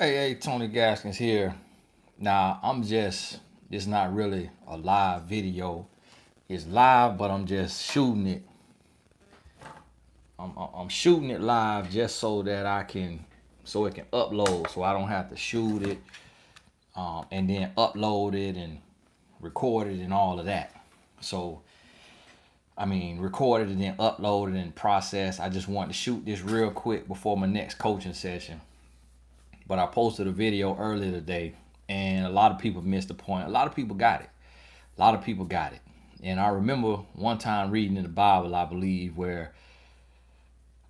Hey, Tony Gaskins here. Now, it's not really a live video. It's live, but I'm just shooting it. I'm shooting it live just so that so it can upload, so I don't have to shoot it and then upload it and record it and all of that. So, record it and then upload it and process. I just want to shoot this real quick before my next coaching session. But I posted a video earlier today, and a lot of people missed the point. A lot of people got it. A lot of people got it. And I remember one time reading in the Bible, I believe, where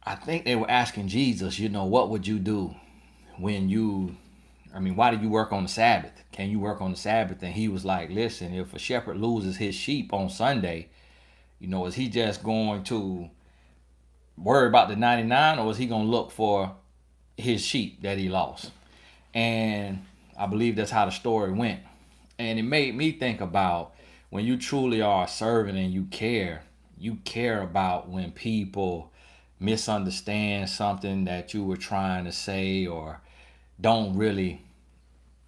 I think they were asking Jesus, what would you do when why do you work on the Sabbath? Can you work on the Sabbath? And he was like, listen, if a shepherd loses his sheep on Sunday, is he just going to worry about the 99, or is he going to look for his sheep that he lost? And I believe that's how the story went. And it made me think about when you truly are serving and you care about when people misunderstand something that you were trying to say or don't really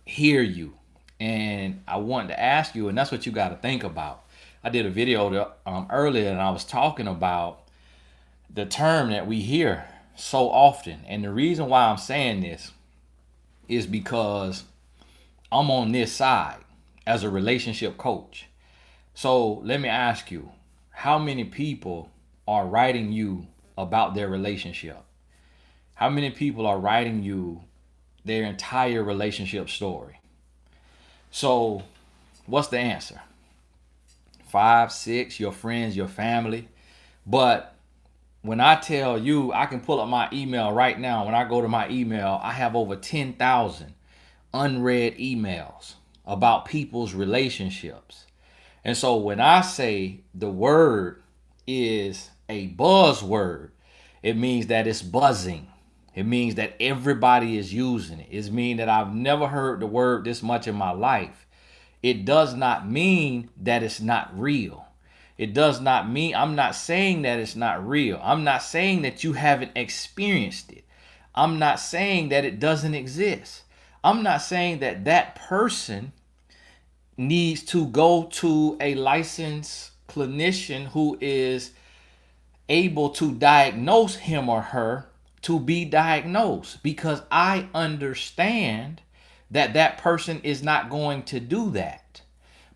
hear you. And I wanted to ask you, and that's what you got to think about. I did a video earlier, and I was talking about the term that we hear so often. And the reason why I'm saying this is because I'm on this side as a relationship coach. So let me ask you, how many people are writing you about their relationship? How many people are writing you their entire relationship story? So what's the answer? 5, 6, your friends, your family. But when I tell you, I can pull up my email right now. When I go to my email, I have over 10,000 unread emails about people's relationships. And so when I say the word is a buzzword, it means that it's buzzing. It means that everybody is using it. It means that I've never heard the word this much in my life. It does not mean that it's not real. It does not mean, I'm not saying that it's not real. I'm not saying that you haven't experienced it. I'm not saying that it doesn't exist. I'm not saying that that person needs to go to a licensed clinician who is able to diagnose him or her to be diagnosed, because I understand that that person is not going to do that.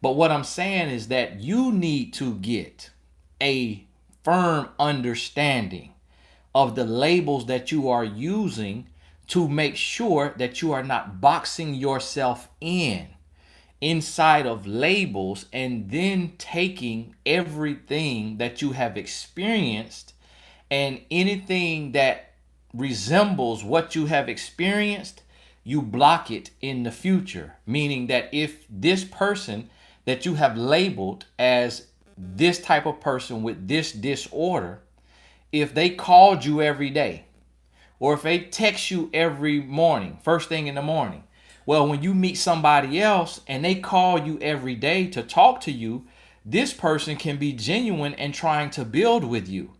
But what I'm saying is that you need to get a firm understanding of the labels that you are using to make sure that you are not boxing yourself inside of labels and then taking everything that you have experienced and anything that resembles what you have experienced, you block it in the future. Meaning that if this person that you have labeled as this type of person with this disorder, if they called you every day, or if they text you every morning, first thing in the morning, well, when you meet somebody else and they call you every day to talk to you, this person can be genuine and trying to build with you.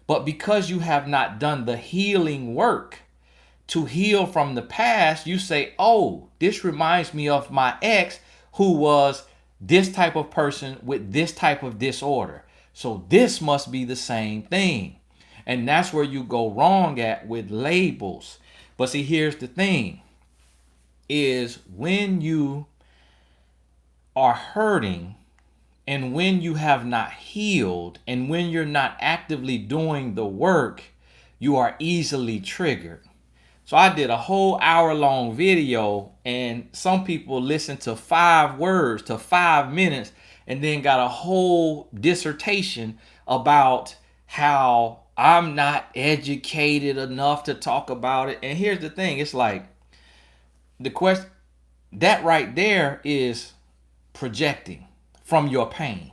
But because you have not done the healing work to heal from the past, you say, oh, this reminds me of my ex who was this type of person with this type of disorder. So this must be the same thing. And that's where you go wrong at with labels. But see, here's the thing, is when you are hurting and when you have not healed and when you're not actively doing the work, you are easily triggered. So I did a whole hour-long video, and some people listened to 5 words to 5 minutes and then got a whole dissertation about how I'm not educated enough to talk about it. And here's the thing, it's like the question that right there is projecting from your pain.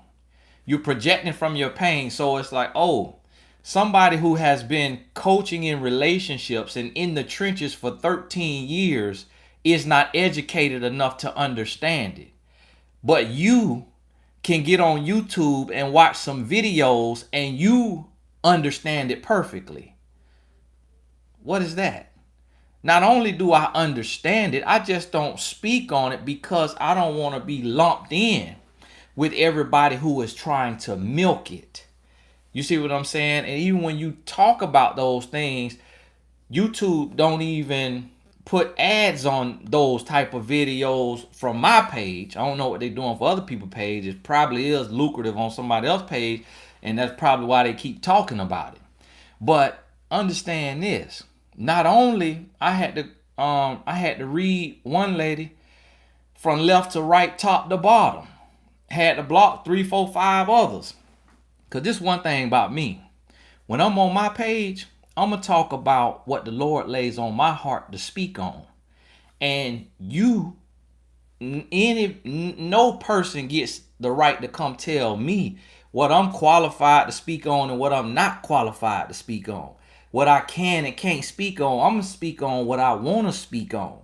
You're projecting from your pain. So it's like, oh, somebody who has been coaching in relationships and in the trenches for 13 years is not educated enough to understand it. But you can get on YouTube and watch some videos and you understand it perfectly. What is that? Not only do I understand it, I just don't speak on it because I don't want to be lumped in with everybody who is trying to milk it. You see what I'm saying? And even when you talk about those things, YouTube don't even put ads on those type of videos from my page. I don't know what they're doing for other people's pages. It probably is lucrative on somebody else's page, and that's probably why they keep talking about it. But understand this. Not only I had to read one lady from left to right, top to bottom. Had to block 3, 4, 5 others. Cause this one thing about me. When I'm on my page, I'm gonna talk about what the Lord lays on my heart to speak on. And no person gets the right to come tell me what I'm qualified to speak on and what I'm not qualified to speak on. What I can and can't speak on, I'm gonna speak on what I want to speak on.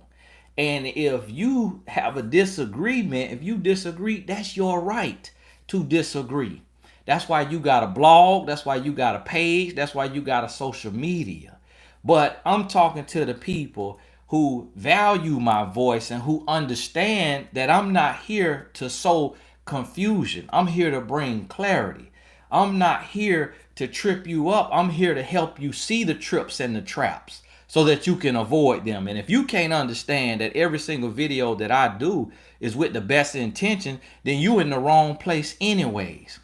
And if you have a disagreement, if you disagree, that's your right to disagree. That's why you got a blog. That's why you got a page. That's why you got a social media. But I'm talking to the people who value my voice and who understand that I'm not here to sow confusion. I'm here to bring clarity. I'm not here to trip you up. I'm here to help you see the trips and the traps so that you can avoid them. And if you can't understand that every single video that I do is with the best intention, then you in the wrong place anyways.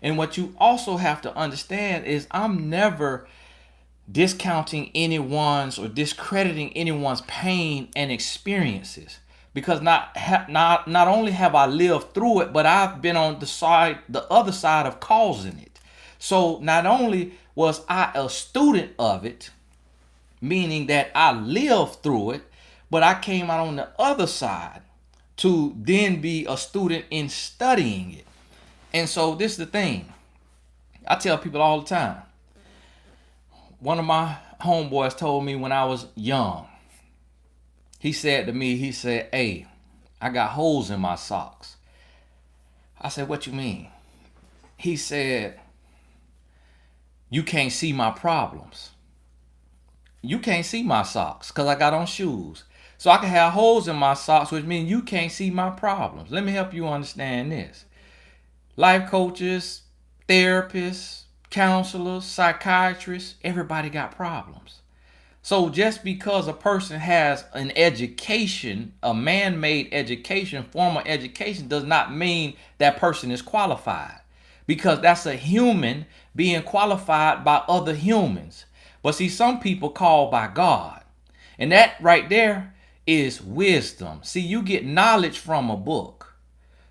And what you also have to understand is I'm never discounting anyone's or discrediting anyone's pain and experiences, because not only have I lived through it, but I've been on the other side of causing it. So not only was I a student of it, meaning that I lived through it, but I came out on the other side to then be a student in studying it. And so this is the thing. I tell people all the time. One of my homeboys told me when I was young, he said to me, he said, "Hey, I got holes in my socks." I said, "What you mean?" He said, "You can't see my problems. You can't see my socks because I got on shoes. So I can have holes in my socks, which means you can't see my problems." Let me help you understand this. Life coaches, therapists, counselors, psychiatrists, everybody got problems. So just because a person has an education, a man-made education, formal education, does not mean that person is qualified, because that's a human being qualified by other humans. But see, some people called by God, and that right there is wisdom. See, you get knowledge from a book.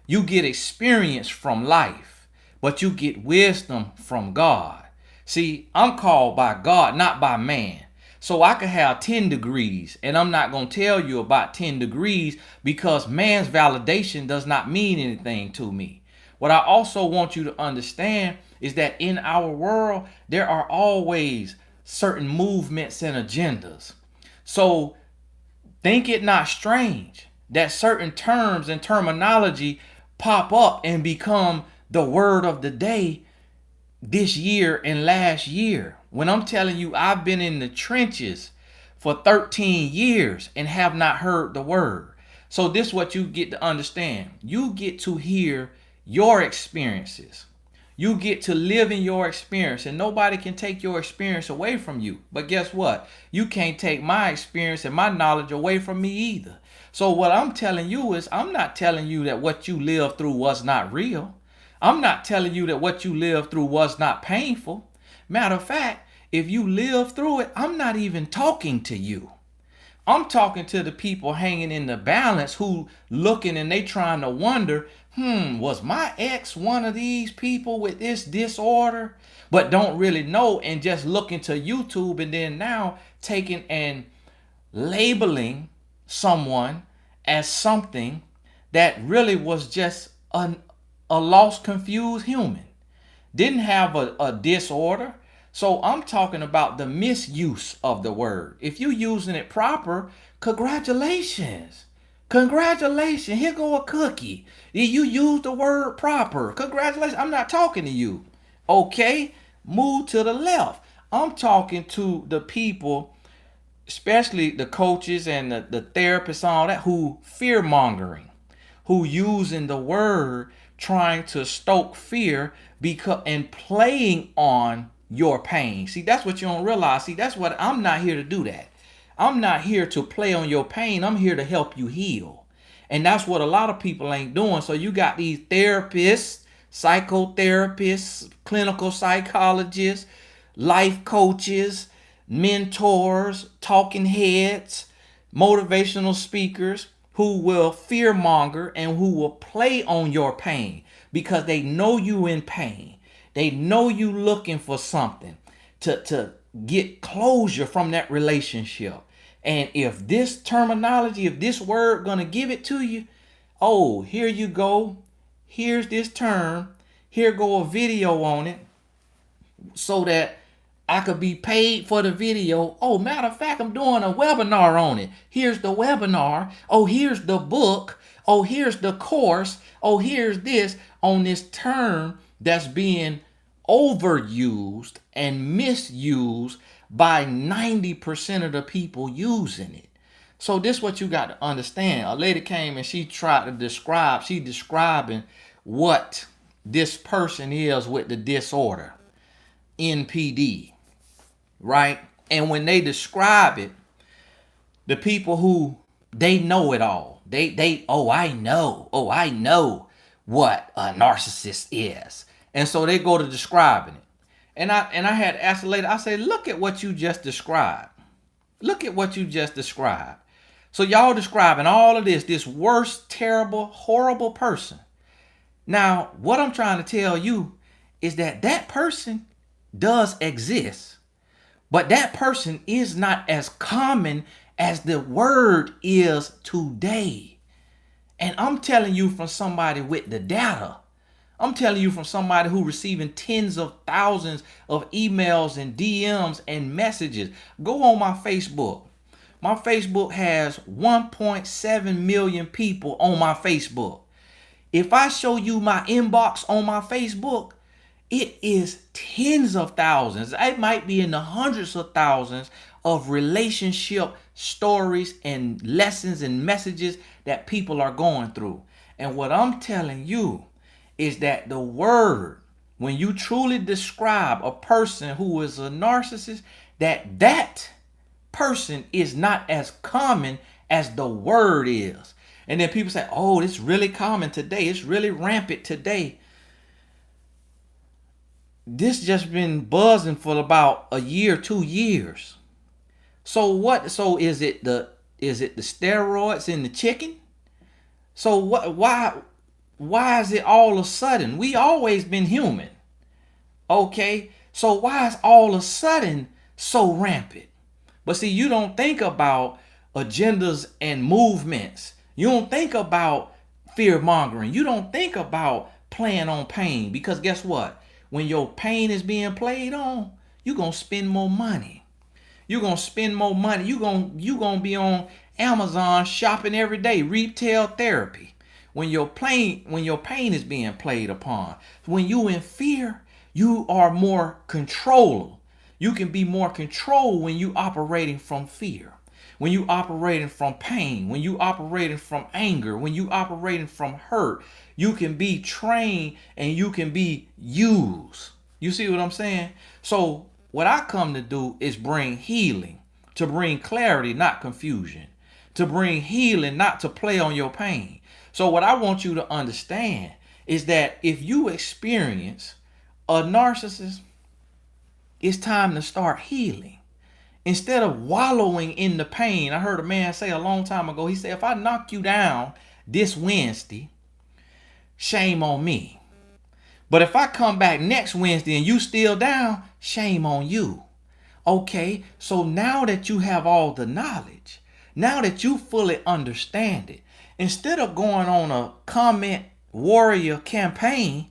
You get experience from life, but you get wisdom from God. See, I'm called by God, not by man. So I could have 10 degrees, and I'm not going to tell you about 10 degrees because man's validation does not mean anything to me. What I also want you to understand is that in our world, there are always certain movements and agendas. So think it not strange that certain terms and terminology pop up and become the word of the day this year and last year. When I'm telling you, I've been in the trenches for 13 years and have not heard the word. So this is what you get to understand. You get to hear your experiences. You get to live in your experience, and nobody can take your experience away from you. But guess what? You can't take my experience and my knowledge away from me either. So what I'm telling you is, I'm not telling you that what you lived through was not real. I'm not telling you that what you lived through was not painful. Matter of fact, if you live through it, I'm not even talking to you. I'm talking to the people hanging in the balance who looking and they trying to wonder, was my ex one of these people with this disorder? But don't really know, and just looking to YouTube and then now taking and labeling someone as something that really was just a lost, confused human. Didn't have a disorder. So I'm talking about the misuse of the word. If you're using it proper, congratulations. Congratulations. Here go a cookie. You use the word proper. Congratulations. I'm not talking to you. Okay? Move to the left. I'm talking to the people especially the coaches and the therapists, all that, who fear mongering, who using the word trying to stoke fear because and playing on your pain. See, that's what you don't realize. See, that's what I'm not here to do. That I'm not here to play on your pain. I'm here to help you heal. And that's what a lot of people ain't doing. So you got these therapists, psychotherapists, clinical psychologists, life coaches, mentors, talking heads, motivational speakers who will fearmonger and who will play on your pain because they know you in pain. They know you looking for something to get closure from that relationship. And if this terminology, if this word gonna give it to you, oh, here you go. Here's this term. Here go a video on it so that I could be paid for the video. Oh, matter of fact, I'm doing a webinar on it. Here's the webinar. Oh, here's the book. Oh, here's the course. Oh, here's this on this term that's being overused and misused by 90% of the people using it. So this is what you got to understand. A lady came and she tried to describe, she describing what this person is with the disorder, NPD, right? And when they describe it, the people who they know it all, oh, I know what a narcissist is. And so they go to describing it. And I had asked the lady, I said, look at what you just described. Look at what you just described. So y'all describing all of this worst, terrible, horrible person. Now, what I'm trying to tell you is that that person does exist, but that person is not as common as the word is today. And I'm telling you from somebody with the data. I'm telling you from somebody who receiving tens of thousands of emails and DMs and messages. Go on my Facebook. My Facebook has 1.7 million people on my Facebook. If I show you my inbox on my Facebook, it is tens of thousands. It might be in the hundreds of thousands of relationship stories and lessons and messages that people are going through. And what I'm telling you is that the word, when you truly describe a person who is a narcissist, that person is not as common as the word is. And then people say, oh, it's really common today. It's really rampant today. This just been buzzing for about a year, 2 years. So what? So is it the steroids in the chicken? So what? Why is it all of a sudden? We always been human. Okay, so why is all of a sudden so rampant? But see, you don't think about agendas and movements. You don't think about fear mongering. You don't think about playing on pain, because guess what? When your pain is being played on, you're going to spend more money. You're going to spend more money. You're going to be on Amazon shopping every day, retail therapy. When your pain is being played upon, when you in fear, you are more controllable. You can be more controlled when you operating from fear, when you operating from pain, when you operating from anger, when you operating from hurt. You can be trained and you can be used. You see what I'm saying? So what I come to do is bring healing, to bring clarity, not confusion, to bring healing, not to play on your pain. So what I want you to understand is that if you experience a narcissist, it's time to start healing. Instead of wallowing in the pain. I heard a man say a long time ago, he said, if I knock you down this Wednesday, shame on me. But if I come back next Wednesday and you still down, shame on you. Okay, so now that you have all the knowledge, now that you fully understand it, instead of going on a comment warrior campaign,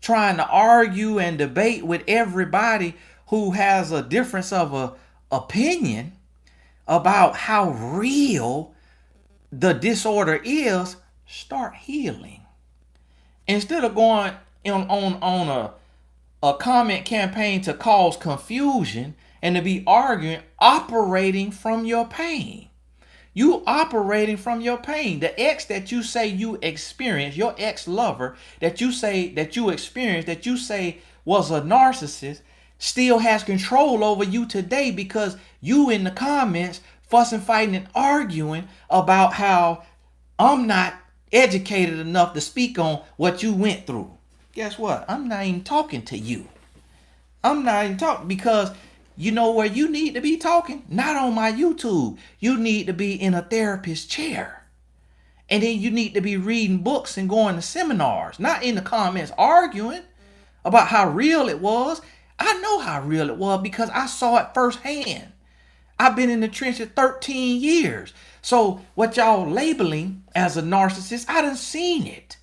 trying to argue and debate with everybody who has a difference of a opinion about how real the disorder is, start healing. Instead of going on a comment campaign to cause confusion and to be arguing, operating from your pain. You operating from your pain. The ex that you say you experienced, your ex-lover that you say that you experienced, that you say was a narcissist, still has control over you today because you in the comments fussing, fighting, and arguing about how I'm not educated enough to speak on what you went through. Guess what? I'm not even talking to you. I'm not even talking because you know where you need to be talking? Not on my YouTube. You need to be in a therapist chair. And then you need to be reading books and going to seminars, not in the comments arguing about how real it was. I know how real it was because I saw it firsthand. I've been in the trenches 13 years. So what y'all labeling as a narcissist, I done seen it.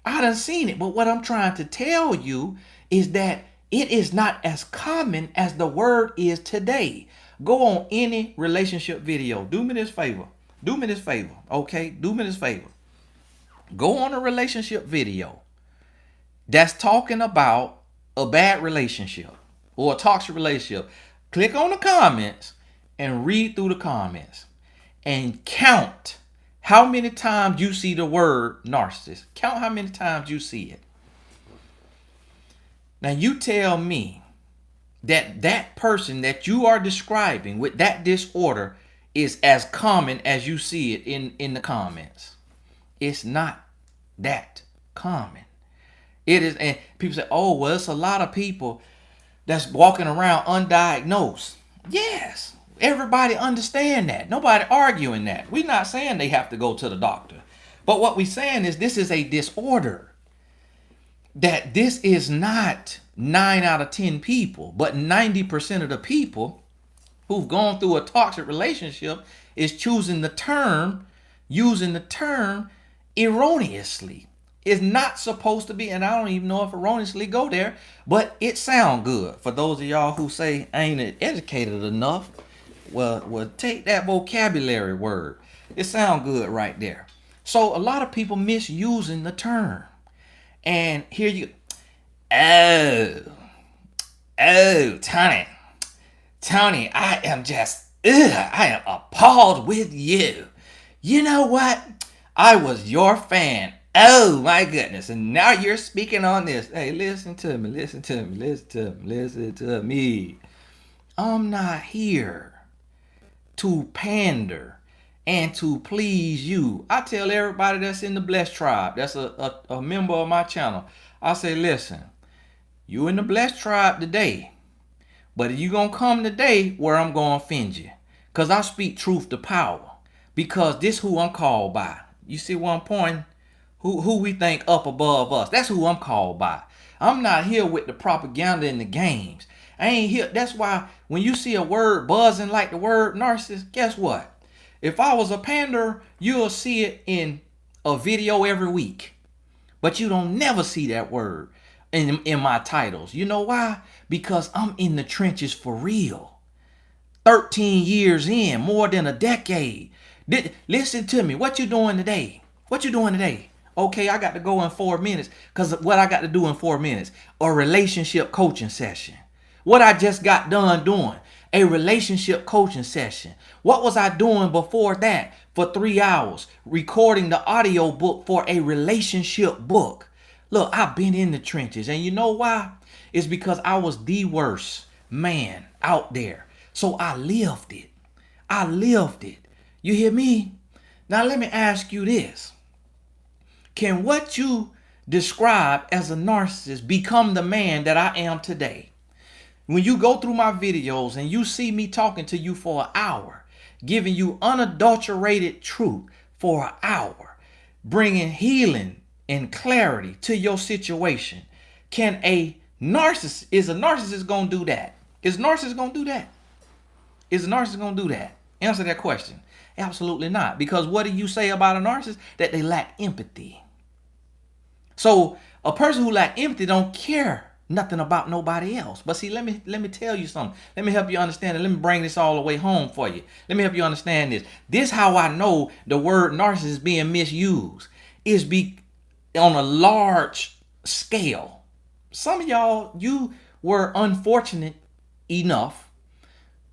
I done seen it. But what I'm trying to tell you is that it is not as common as the word is today. Go on any relationship video. Do me this favor. Do me this favor. Okay? Do me this favor. Go on a relationship video that's talking about a bad relationship or a toxic relationship. Click on the comments and read through the comments and count how many times you see the word narcissist. Count how many times you see it. Now you tell me that that person that you are describing with that disorder is as common as you see it in the comments. It's not that common. It is, and people say, oh, well, it's a lot of people that's walking around undiagnosed. Yes, everybody understand that. Nobody arguing that. We're not saying they have to go to the doctor. But what we're saying is this is a disorder. That this is not 9 out of 10 people, but 90% of the people who've gone through a toxic relationship is using the term erroneously. It's not supposed to be, and I don't even know if erroneously go there, but it sound good. For those of y'all who say I ain't educated enough, well, take that vocabulary word. It sound good right there. So a lot of people misusing the term. And here you, oh, Tony, I am just, I am appalled with you. You know what? I was your fan. Oh my goodness. And now you're speaking on this. Hey, listen to me. I'm not here to pander and to please you. I tell everybody that's in the Blessed Tribe, that's a member of my channel, I say, listen, you in the Blessed Tribe today, but you gonna come today where I'm gonna offend you. Because I speak truth to power. Because this who I'm called by. You see where I'm pointing? Who we think up above us. That's who I'm called by. I'm not here with the propaganda and the games. I ain't here. That's why when you see a word buzzing like the word narcissist, guess what? If I was a panderer, you'll see it in a video every week. But you don't never see that word in my titles. You know why? Because I'm in the trenches for real. 13 years in, more than a decade. Listen to me. What you doing today? What you doing today? Okay, I got to go in 4 minutes. Because what I got to do in 4 minutes? A relationship coaching session. What I just got done doing? A relationship coaching session. What was I doing before that for 3 hours? Recording the audio book for a relationship book. Look, I've been in the trenches. And you know why? It's because I was the worst man out there. So I lived it. I lived it. You hear me? Now let me ask you this. Can what you describe as a narcissist become the man that I am today? When you go through my videos and you see me talking to you for an hour, giving you unadulterated truth for an hour, bringing healing and clarity to your situation, is a narcissist going to do that? Is a narcissist going to do that? Is a narcissist going to do that? Answer that question. Absolutely not. Because what do you say about a narcissist? That they lack empathy. So a person who lacks empathy don't care nothing about nobody else. But see, let me tell you something. Let me help you understand it. Let me bring this all the way home for you. Let me help you understand this. This how I know the word narcissist is being misused. Is on a large scale. Some of y'all, you were unfortunate enough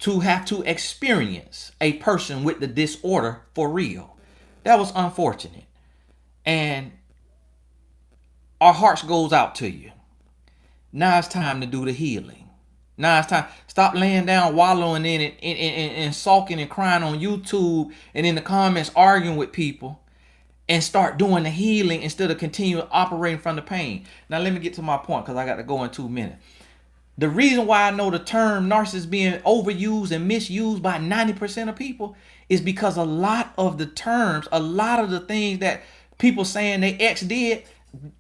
to have to experience a person with the disorder for real. That was unfortunate. And our hearts goes out to you. Now it's time to do the healing. Now it's time. Stop laying down, wallowing in it, and sulking and crying on YouTube and in the comments arguing with people, and start doing the healing instead of continuing operating from the pain. Now let me get to my point because I got to go in 2 minutes. The reason why I know the term narcissist being overused and misused by 90% of people is because a lot of the terms, a lot of the things that people saying they ex did,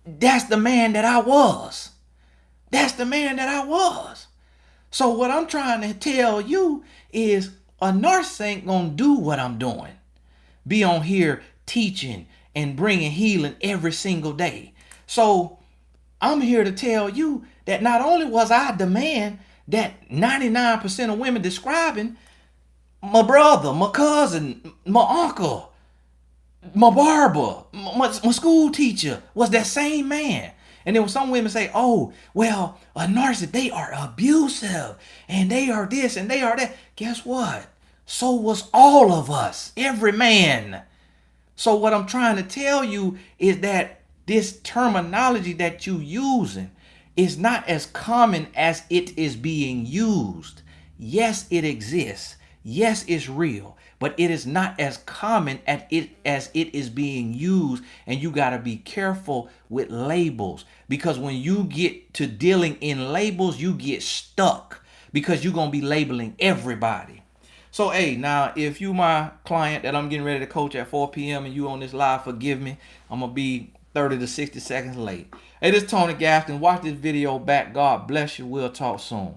that's the man that I was. That's the man that I was. So what I'm trying to tell you is a narcissist ain't gonna do what I'm doing. Be on here teaching and bringing healing every single day. So I'm here to tell you that not only was I the man that 99% of women describing, my brother, my cousin, my uncle, my barber, my school teacher was that same man. And then when some women say, oh, well, a narcissist, they are abusive and they are this and they are that. Guess what? So was all of us, every man. So what I'm trying to tell you is that this terminology that you using is not as common as it is being used. Yes, it exists. Yes, it's real, but it is not as common as it is being used. And you got to be careful with labels, because when you get to dealing in labels, you get stuck because you're going to be labeling everybody. So, hey, now, if you my client that I'm getting ready to coach at 4 p.m. and you on this live, forgive me. I'm going to be 30 to 60 seconds late. Hey, this is Tony Gaston. Watch this video back. God bless you. We'll talk soon.